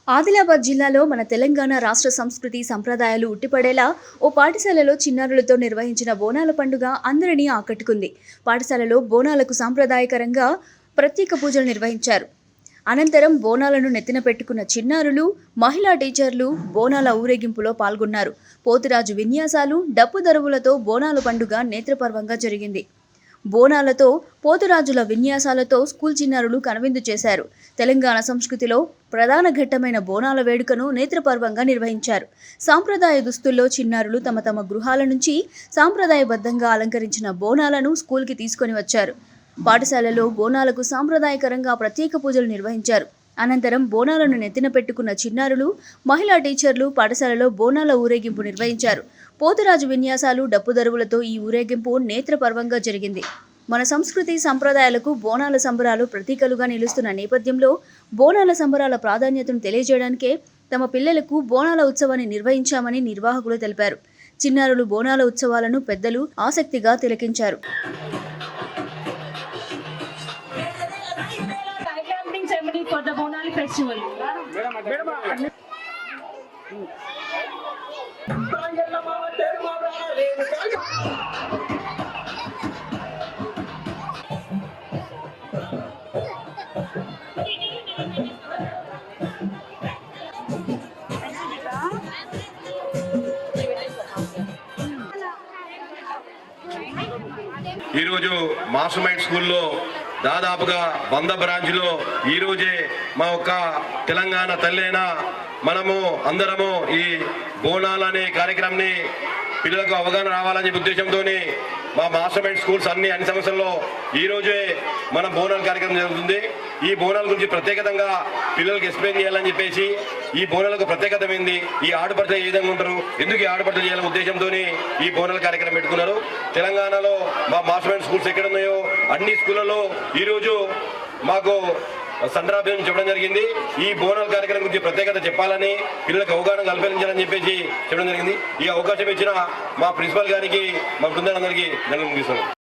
ఆదిలాబాద్ జిల్లాలో మన తెలంగాణ రాష్ట్ర సంస్కృతి సంప్రదాయాలు ఉట్టిపడేలా ఓ పాఠశాలలో చిన్నారులతో నిర్వహించిన బోనాల పండుగ అందరినీ ఆకట్టుకుంది. పాఠశాలలో బోనాలకు సాంప్రదాయకరంగా ప్రత్యేక పూజలు నిర్వహించారు. అనంతరం బోనాలను నెత్తిన పెట్టుకున్న చిన్నారులు, మహిళా టీచర్లు బోనాల ఊరేగింపులో పాల్గొన్నారు. పోతురాజు విన్యాసాలు, డప్పు దరువులతో బోనాల పండుగ నేత్రపర్వంగా జరిగింది. బోనాలతో, పోతురాజుల విన్యాసాలతో స్కూల్ చిన్నారులు కనువిందు చేశారు. తెలంగాణ సంస్కృతిలో ప్రధాన ఘట్టమైన బోనాల వేడుకను నేత్రపర్వంగా నిర్వహించారు. సాంప్రదాయ దుస్తుల్లో చిన్నారులు తమ తమ గృహాల నుంచి సాంప్రదాయబద్ధంగా అలంకరించిన బోనాలను స్కూల్కి తీసుకొని వచ్చారు. పాఠశాలలో బోనాలకు సాంప్రదాయకరంగా ప్రత్యేక పూజలు నిర్వహించారు. అనంతరం బోనాలను నెత్తిన పెట్టుకున్న చిన్నారులు, మహిళా టీచర్లు పాఠశాలలో బోనాల ఊరేగింపు నిర్వహించారు. పోతురాజు విన్యాసాలు, డప్పు దరువులతో ఈ ఊరేగింపు నేత్రపర్వంగా జరిగింది. మన సంస్కృతి సంప్రదాయాలకు బోనాల సంబరాలు ప్రతీకలుగా నిలుస్తున్న నేపథ్యంలో బోనాల సంబరాల ప్రాధాన్యతను తెలియజేయడానికే తమ పిల్లలకు బోనాల ఉత్సవాన్ని నిర్వహించామని నిర్వాహకులు తెలిపారు. చిన్నారులు బోనాల ఉత్సవాలను పెద్దలు ఆసక్తిగా తిలకించారు. For the Bonali festival. ఈరోజు మాస్టర్మైండ్ స్కూల్లో దాదాపుగా 100 బ్రాంచ్లో ఈరోజే మా ఒక్క తెలంగాణ తల్లైన మనము అందరము ఈ బోనాలు అనే కార్యక్రమాన్ని పిల్లలకు అవగాహన రావాలనే ఉద్దేశంతో మా మాస్టర్మైండ్ స్కూల్స్ అన్ని సంవత్సరంలో ఈరోజే మన బోనాల కార్యక్రమం జరుగుతుంది. ఈ బోనాల గురించి ప్రత్యేకంగా పిల్లలకు ఎక్స్ప్లెయిన్ చేయాలని చెప్పేసి ఈ బోనాలకు ప్రత్యేకత ఏంది, ఈ ఆడపడుతులు ఏ విధంగా ఉంటారు, ఎందుకు ఈ ఆడపడుతులు చేయాలనే ఉద్దేశంతో ఈ బోనాల కార్యక్రమం పెట్టుకున్నారు. తెలంగాణలో మా మాస్టర్మైండ్ స్కూల్స్ ఎక్కడ ఉన్నాయో అన్ని స్కూళ్ళలో ఈరోజు మాకు సందర్భం చెప్పడం జరిగింది. ఈ బోనాల కార్యక్రమం గురించి ప్రత్యేకత చెప్పాలని, పిల్లలకు అవగాహన కల్పించాలని చెప్పేసి చెప్పడం జరిగింది. ఈ అవకాశం ఇచ్చిన మా ప్రిన్సిపల్ గారికి, మా బృందాలందరికీ ధన్యవాదాలు.